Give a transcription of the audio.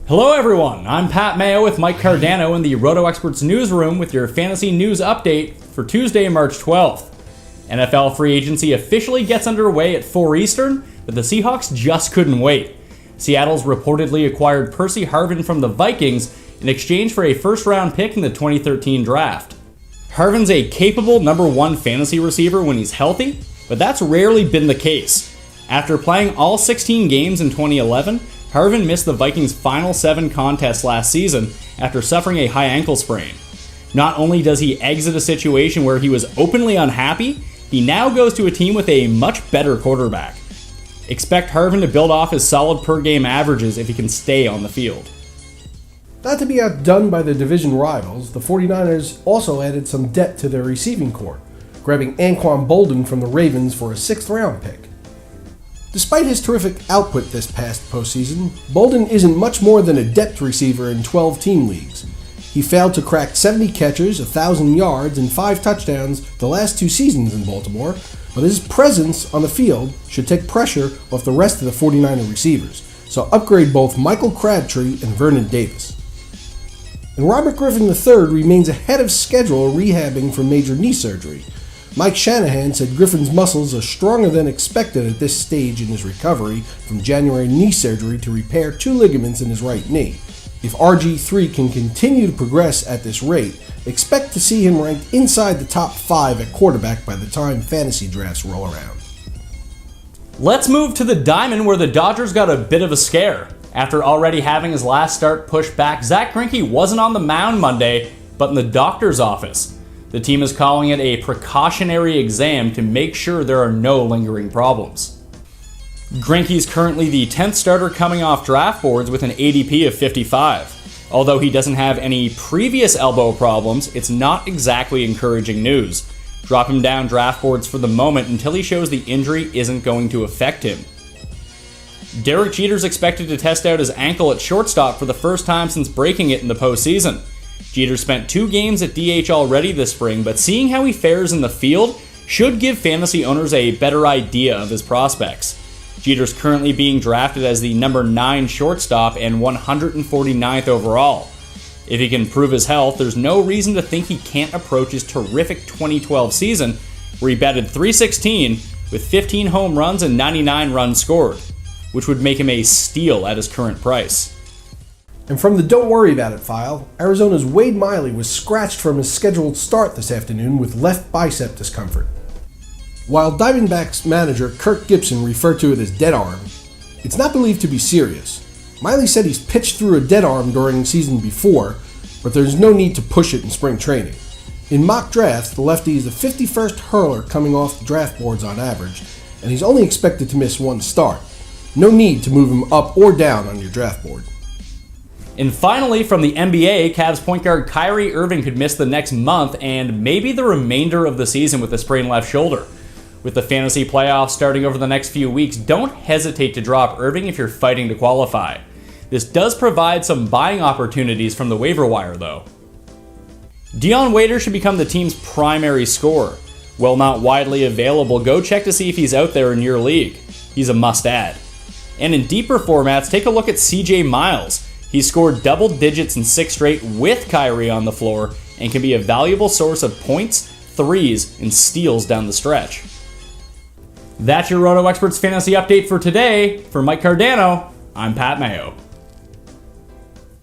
Hello everyone, I'm Pat Mayo with Mike Cardano in the RotoExperts newsroom with your fantasy news update for Tuesday, March 12th. NFL free agency officially gets underway at 4 Eastern, but the Seahawks just couldn't wait. Seattle's reportedly acquired Percy Harvin from the Vikings in exchange for a first-round pick in the 2013 draft. Harvin's a capable number 1 fantasy receiver when he's healthy, but that's rarely been the case. After playing all 16 games in 2011, Harvin missed the Vikings' final 7 contests last season after suffering a high ankle sprain. Not only does he exit a situation where he was openly unhappy, he now goes to a team with a much better quarterback. Expect Harvin to build off his solid per-game averages if he can stay on the field. Not to be outdone by their division rivals, the 49ers also added some depth to their receiving corps, grabbing Anquan Boldin from the Ravens for a 6th-round pick. Despite his terrific output this past postseason, Boldin isn't much more than a depth receiver in 12-team leagues. He failed to crack 70 catches, 1,000 yards, and 5 touchdowns the last 2 seasons in Baltimore, but his presence on the field should take pressure off the rest of the 49er receivers, so upgrade both Michael Crabtree and Vernon Davis. And Robert Griffin III remains ahead of schedule rehabbing from major knee surgery. Mike Shanahan said Griffin's muscles are stronger than expected at this stage in his recovery from January knee surgery to repair 2 ligaments in his right knee. If RG3 can continue to progress at this rate, expect to see him ranked inside the top 5 at quarterback by the time fantasy drafts roll around. Let's move to the diamond where the Dodgers got a bit of a scare. After already having his last start pushed back, Zack Greinke wasn't on the mound Monday, but in the doctor's office. The team is calling it a precautionary exam to make sure there are no lingering problems. Greinke is currently the 10th starter coming off draft boards with an ADP of 55. Although he doesn't have any previous elbow problems, it's not exactly encouraging news. Drop him down draft boards for the moment until he shows the injury isn't going to affect him. Derek Jeter's expected to test out his ankle at shortstop for the first time since breaking it in the postseason. Jeter spent 2 games at DH already this spring, but seeing how he fares in the field should give fantasy owners a better idea of his prospects. Jeter's currently being drafted as the number 9 shortstop and 149th overall. If he can prove his health, there's no reason to think he can't approach his terrific 2012 season, where he batted .316 with 15 home runs and 99 runs scored, which would make him a steal at his current price. And from the Don't Worry About It file, Arizona's Wade Miley was scratched from his scheduled start this afternoon with left bicep discomfort. While Diamondbacks manager Kirk Gibson referred to it as dead arm, it's not believed to be serious. Miley said he's pitched through a dead arm during the season before, but there's no need to push it in spring training. In mock drafts, the lefty is the 51st hurler coming off the draft boards on average, and he's only expected to miss 1 start. No need to move him up or down on your draft board. And finally, from the NBA, Cavs point guard Kyrie Irving could miss the next month and maybe the remainder of the season with a sprained left shoulder. With the fantasy playoffs starting over the next few weeks, don't hesitate to drop Irving if you're fighting to qualify. This does provide some buying opportunities from the waiver wire, though. Dion Waiters should become the team's primary scorer. While not widely available, go check to see if he's out there in your league. He's a must-add. And in deeper formats, take a look at CJ Miles. He scored double digits in 6 straight with Kyrie on the floor and can be a valuable source of points, threes, and steals down the stretch. That's your RotoExperts Fantasy Update for today. For Mike Cardano, I'm Pat Mayo.